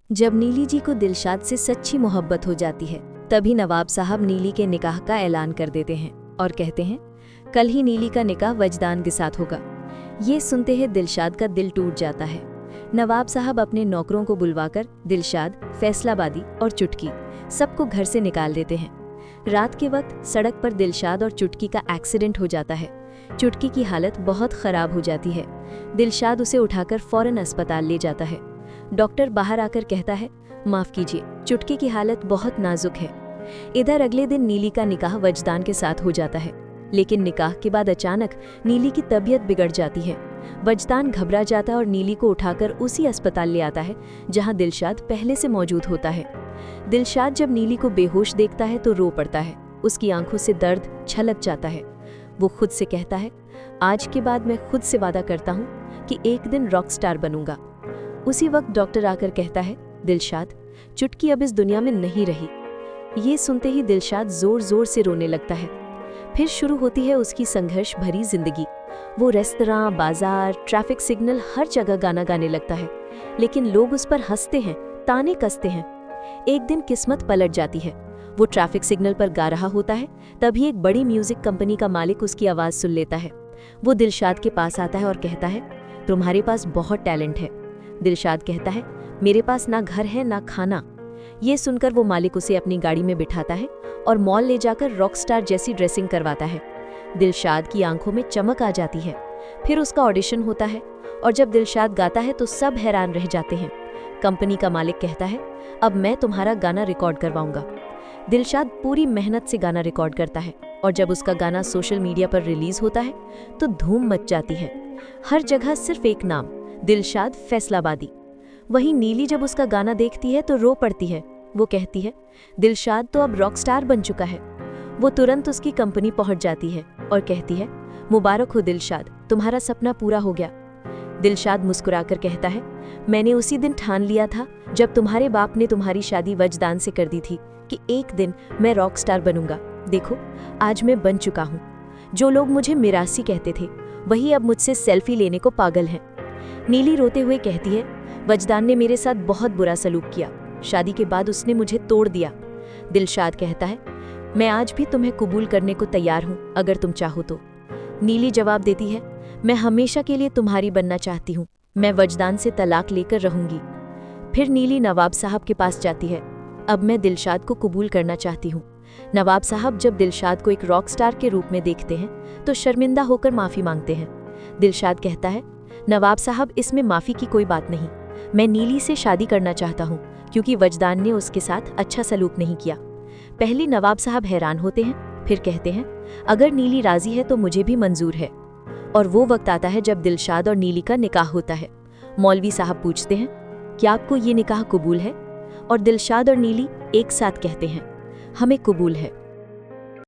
जब नीली जी को दिलशाद से सच्ची मोहब्बत हो जाती है, तभी नवाब साहब नीली के निकाह का ऐलान कर देते हैं और कहते हैं, कल ही नीली का निकाह वजदान के साथ होगा। ये सुनते ही दिलशाद का दिल टूट जाता है। नवाब साहब अपने नौकरों को बुलवाकर दिलशाद, फैसलाबादी और चुटकी सबको घर से निकाल देते हैं। रात के वक्त सड़क पर दिलशाद और चुटकी का एक्सीडेंट हो जाता है। चुटकी की हालत बहुत खराब हो जाती है। दिलशाद उसे उठाकर फौरन अस्पताल ले जाता है। डॉक्टर बाहर आकर कहता है, माफ कीजिए, चुटकी की हालत बहुत नाजुक है। इधर अगले दिन नीली का निकाह वजदान के साथ हो जाता है, लेकिन निकाह के बाद अचानक नीली की तबीयत बिगड़ जाती है। वजदान घबरा जाता है और नीली को उठाकर उसी अस्पताल ले आता है जहां दिलशाद पहले से मौजूद होता है। दिलशाद जब नीली को बेहोश देखता है तो रो पड़ता है। उसकी आंखों से दर्द छलक जाता है। वो खुद से कहता है, आज के बाद मैं खुद से वादा करता हूँ कि एक दिन रॉक स्टार बनूंगा। उसी वक्त डॉक्टर आकर कहता है, दिलशाद, चुटकी अब इस दुनिया में नहीं रही। ये सुनते ही दिलशाद जोर जोर से रोने लगता है। फिर शुरू होती है उसकी संघर्ष भरी जिंदगी। वो रेस्तरां, बाजार, ट्रैफिक सिग्नल हर जगह गाना गाने लगता है, लेकिन लोग उस पर हंसते हैं, ताने कसते हैं। एक दिन किस्मत पलट जाती है। वो ट्रैफिक सिग्नल पर गा रहा होता है, तभी एक बड़ी म्यूजिक कंपनी का मालिक उसकी आवाज़ सुन लेता है। वो दिलशाद के पास आता है और कहता है, तुम्हारे पास बहुत टैलेंट है। दिलशाद कहता है, मेरे पास ना घर है ना खाना। ये सुनकर वो मालिक उसे अपनी गाड़ी में बिठाता है और मॉल ले जाकर रॉक स्टार जैसी ड्रेसिंग करवाता है। दिलशाद की आंखों में चमक आ जाती है। फिर उसका ऑडिशन होता है और जब दिलशाद गाता है तो सब हैरान रह जाते हैं। कंपनी का मालिक कहता है, अब मैं तुम्हारा गाना रिकॉर्ड करवाऊंगा। दिलशाद पूरी मेहनत से गाना रिकॉर्ड करता है और जब उसका गाना सोशल मीडिया पर रिलीज होता है तो धूम मच जाती है। हर जगह सिर्फ एक नाम, दिलशाद फैसलाबादी। वहीं नीली जब उसका गाना देखती है तो रो पड़ती है। वो कहती है, दिलशाद तो अब रॉक स्टार बन चुका है। वो तुरंत उसकी कंपनी पहुंच जाती है और कहती है, मुबारक हो दिलशाद, तुम्हारा सपना पूरा हो गया। दिलशाद मुस्कुराकर कहता है, मैंने उसी दिन ठान लिया था जब तुम्हारे बाप ने तुम्हारी शादी वजदान से कर दी थी कि एक दिन मैं रॉक स्टार बनूंगा। देखो, आज मैं बन चुका हूँ। जो लोग मुझे मिरासी कहते थे, वही अब मुझसे सेल्फी लेने को पागल हैं। नीली रोते हुए कहती है, वजदान ने मेरे साथ बहुत बुरा सलूक किया। शादी के बाद उसने मुझे तोड़ दिया। दिलशाद कहता है, मैं आज भी तुम्हें कबूल करने को तैयार हूँ अगर तुम चाहो तो। नीली जवाब देती है, मैं हमेशा के लिए तुम्हारी बनना चाहती हूँ। मैं वजदान से तलाक लेकर रहूंगी। फिर नीली नवाब साहब के पास जाती है, अब मैं दिलशाद को कबूल करना चाहती हूँ। नवाब साहब जब दिलशाद को एक रॉक स्टार के रूप में देखते हैं तो शर्मिंदा होकर माफ़ी मांगते हैं। दिलशाद कहता है, नवाब साहब, इसमें माफ़ी की कोई बात नहीं। मैं नीली से शादी करना चाहता हूँ क्योंकि वजदान ने उसके साथ अच्छा सलूक नहीं किया। पहले नवाब साहब हैरान होते हैं, फिर कहते हैं, अगर नीली राजी है तो मुझे भी मंजूर है। और वो वक्त आता है जब दिलशाद और नीली का निकाह होता है। मौलवी साहब पूछते हैं, क्या आपको ये निकाह कबूल है? और दिलशाद और नीली एक साथ कहते हैं, हमें कबूल है।